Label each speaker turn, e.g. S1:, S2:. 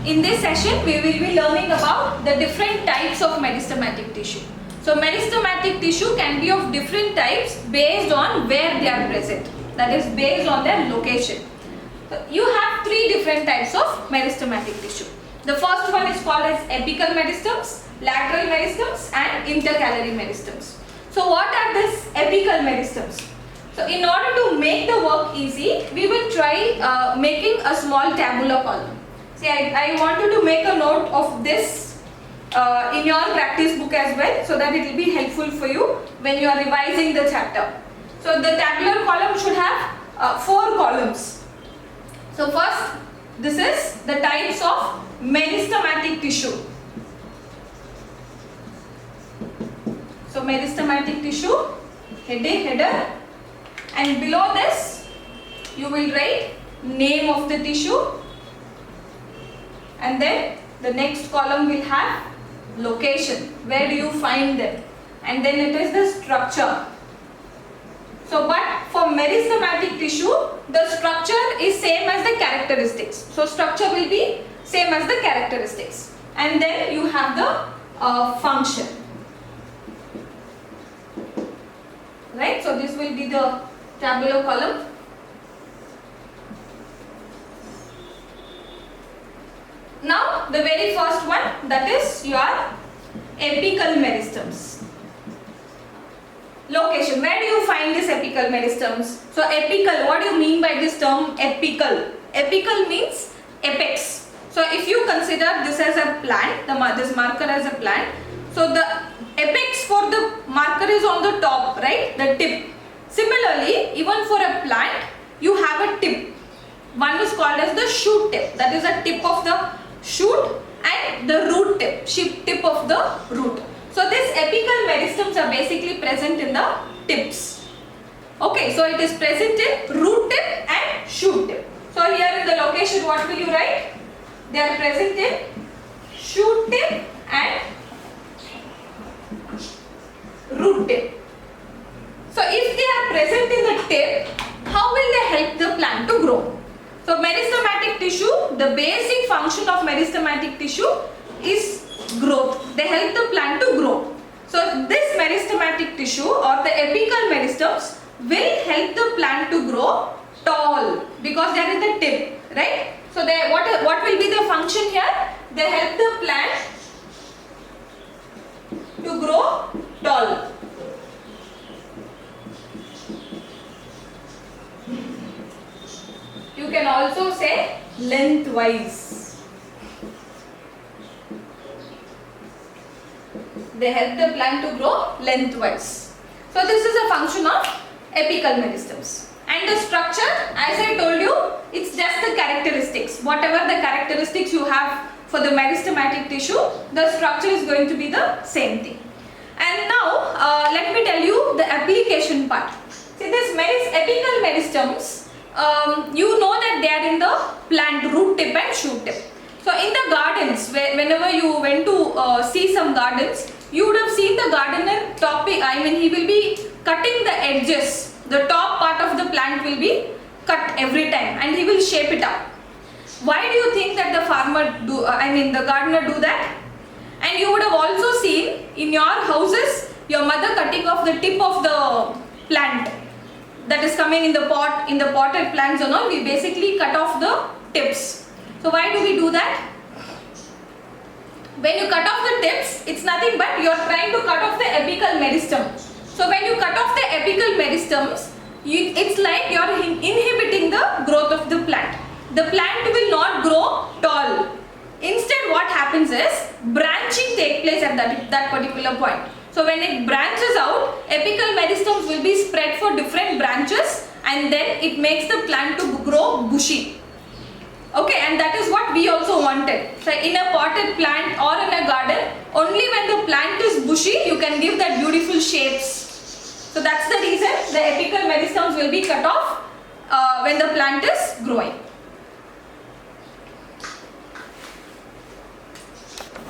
S1: In this session, we will be learning about the different types of meristematic tissue. So, meristematic tissue can be of different types based on where they are present, that is based on their location. So, you have three different types of meristematic tissue. The first one is called as apical meristems, lateral meristems and intercalary meristems. So, what are these apical meristems? So, in order to make the work easy, we will try making a small tabular column. See, I wanted to make a note of this in your practice book as well, so that it will be helpful for you when you are revising the chapter. So, the tabular column should have 4 columns. So, first, this is the types of meristematic tissue. So, meristematic tissue, header, and below this you will write name of the tissue, and then the next column will have location, where do you find them, and then it is the structure. So, but for meristematic tissue, the structure is same as the characteristics. So, structure will be same as the characteristics, and then you have the function. Right? So, this will be the tabular column. Now, the very first one, that is your apical meristems. Location, where do you find this apical meristems? So, apical, what do you mean by this term apical? Apical means apex. So, if you consider this as a plant, this marker as a plant, so the apex for the marker is on the top, right, the tip. Similarly, even for a plant, you have a tip. One is called as the shoot tip, that is the tip of the shoot, and the root tip, tip of the root. So, these apical meristems are basically present in the tips. Okay, so it is present in root tip and shoot tip. So, here in the location, what will you write? They are present in shoot tip and root tip. So, if they are present in the tip, how will they help the plant to grow? So, meristematic tissue, the basic function of meristematic tissue is growth. They help the plant to grow. So, this meristematic tissue or the apical meristems will help the plant to grow tall because they are in the tip, right? So, what will be the function here? They help the plant to grow tall. You can also say lengthwise. They help the plant to grow lengthwise. So, this is a function of apical meristems. And the structure, as I told you, it's just the characteristics. Whatever the characteristics you have for the meristematic tissue, the structure is going to be the same thing. And now, let me tell you the application part. See, this apical meristems, you know that they are in the plant root tip and shoot tip. So, in the gardens, whenever you went to see some gardens, you would have seen the gardener he will be cutting the edges. The top part of the plant will be cut every time and he will shape it up. Why do you think that the gardener do that? And you would have also seen in your houses, your mother cutting off the tip of the plant that is coming in the pot, in the potted plants and all, we basically cut off the tips. So, why do we do that? When you cut off the tips, it's nothing but you are trying to cut off the apical meristem. So, when you cut off the apical meristems, it's like you are inhibiting the growth of the plant. The plant will not grow tall. Instead, what happens is branching takes place at that particular point. So, when it branches out, apical meristems will be spread for different branches and then it makes the plant to grow bushy. Okay, and that is what we also wanted. So, in a potted plant or in a garden, only when the plant is bushy, you can give that beautiful shapes. So, that's the reason the apical meristems will be cut off when the plant is growing.